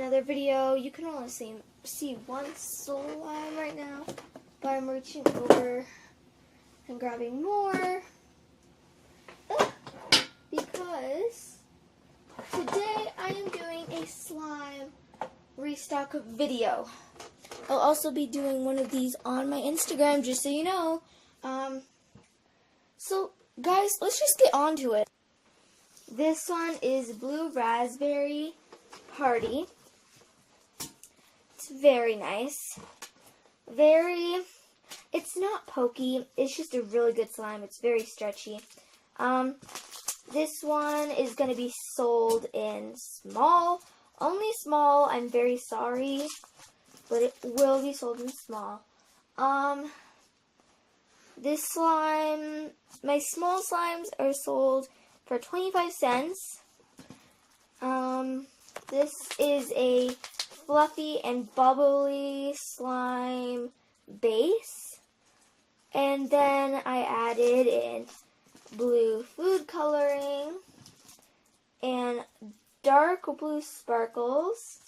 another video. You can only see one slime right now, but I'm reaching over and grabbing more because today I am doing a slime restock video. I'll also be doing one of these on my Instagram, just so you know. So guys, let's just get on to it. This one is Blue Raspberry Party. It's very nice. It's not pokey. It's just a really good slime. It's very stretchy. This one is going to be sold in small. Only small. I'm very sorry, but it will be sold in small. This slime, my small slimes are sold for 25 cents. This is a fluffy and bubbly slime base. And then I added in blue food coloring and dark blue sparkles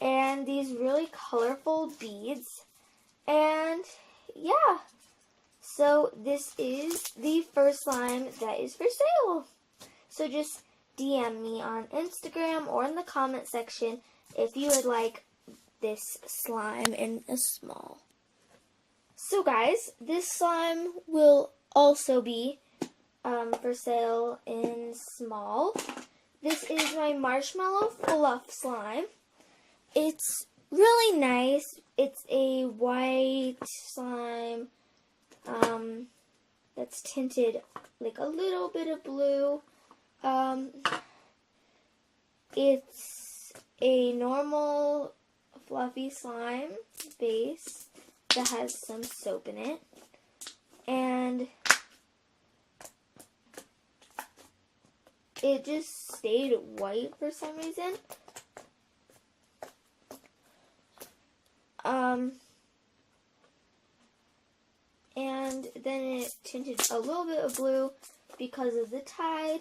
and these really colorful beads. And yeah, so this is the first slime that is for sale. So just DM me on Instagram or in the comment section if you would like this slime in a small. So guys, this slime will also be for sale in small. This is my Marshmallow Fluff slime. It's really nice. It's a white slime that's tinted like a little bit of blue. It's a normal fluffy slime base that has some soap in it, and it just stayed white for some reason. And then it tinted a little bit of blue because of the Tide.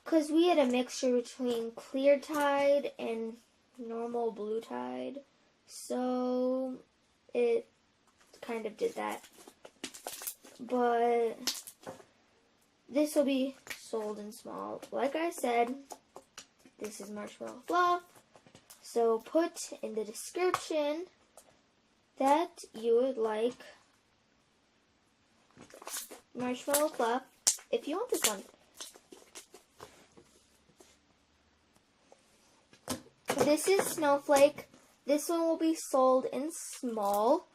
Because we had a mixture between clear Tide and normal blue Tide. So it kind of did that. But this will be sold in small. Like I said, this is Marshmallow Fluff. So put in the description that you would like Marshmallow Fluff if you want this one. This is Snowflake. This one will be sold in small.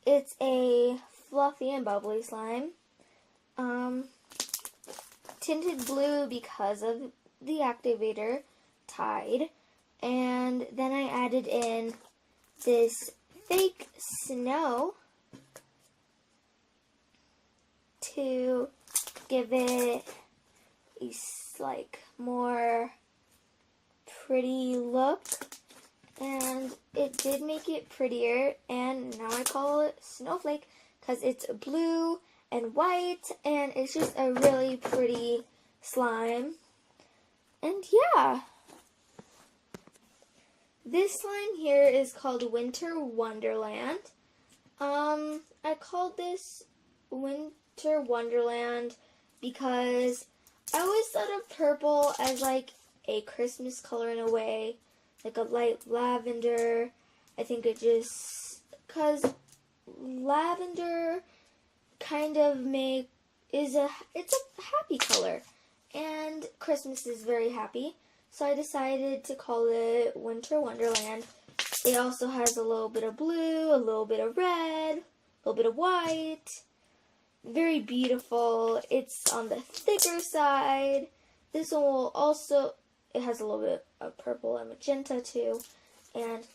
It's a fluffy and bubbly slime. Tinted blue because of the activator Tide. And then I added in this fake snow to give it a like more pretty look, and it did make it prettier, and now I call it Snowflake because it's blue and white, and it's just a really pretty slime. And yeah, this slime here is called Winter Wonderland. I called this Winter Wonderland because I always thought of purple as like a Christmas color in a way, like a light lavender. I think it just, cause lavender kind of it's a happy color, and Christmas is very happy, so I decided to call it Winter Wonderland. It also has a little bit of blue, a little bit of red, a little bit of white. Very beautiful. It's on the thicker side. This one will also, it has a little bit of purple and magenta too, and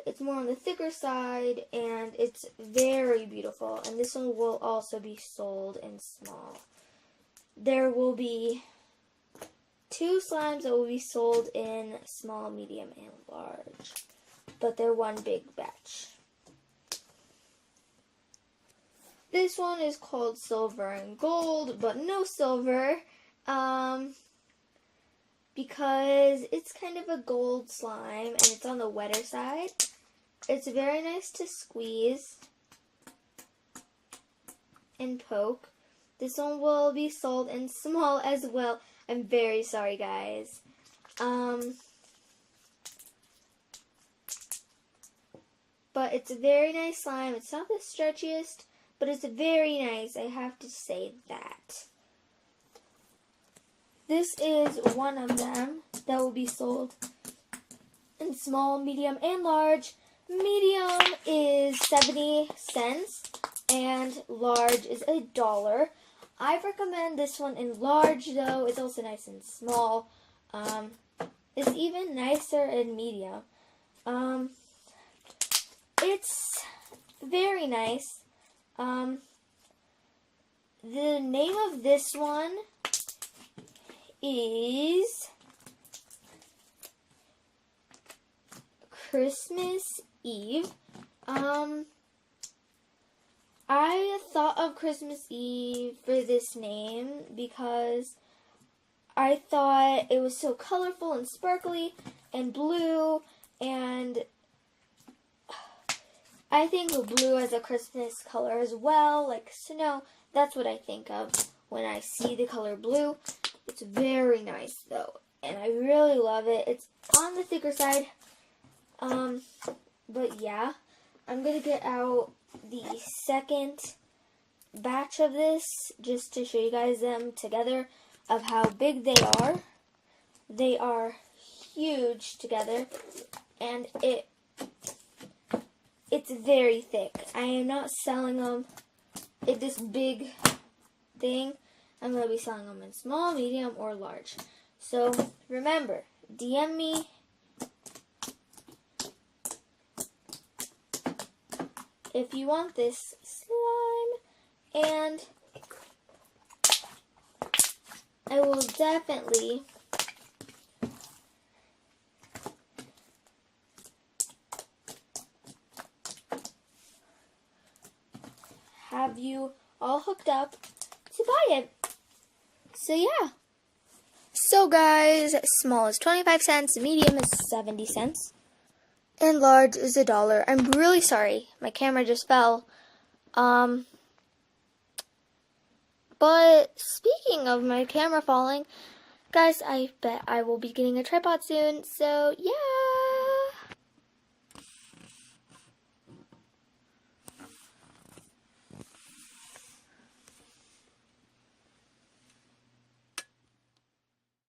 it's more on the thicker side, and it's very beautiful. And this one will also be sold in small. There will be 2 slimes that will be sold in small, medium, and large, but they're one big batch. This one is called Silver and Gold, but no silver. because it's kind of a gold slime and it's on the wetter side. It's very nice to squeeze and poke. This one will be sold in small as well. I'm very sorry, guys. But it's a very nice slime. It's not the stretchiest, but it's very nice. I have to say that. This is one of them that will be sold in small, medium, and large. Medium is 70 cents and large is $1. I recommend this one in large though. It's also nice and small. It's even nicer in medium. It's very nice. The name of this one is Christmas Eve. I thought of Christmas Eve for this name because I thought it was so colorful and sparkly and blue, and I think of blue as a Christmas color as well, like snow. That's what I think of when I see the color blue. It's very nice though, and I really love it. It's on the thicker side. But yeah, I'm gonna get out the second batch of this just to show you guys them together of how big they are. They are huge together, and it's very thick. I am not selling them in this big thing. I'm going to be selling them in small, medium, or large. So remember, DM me if you want this slime, and I will definitely have you all hooked up to buy it. So yeah. So guys, small is 25 cents, medium is 70 cents, and large is $1. I'm really sorry. My camera just fell. But speaking of my camera falling, guys, I bet I will be getting a tripod soon. So yeah.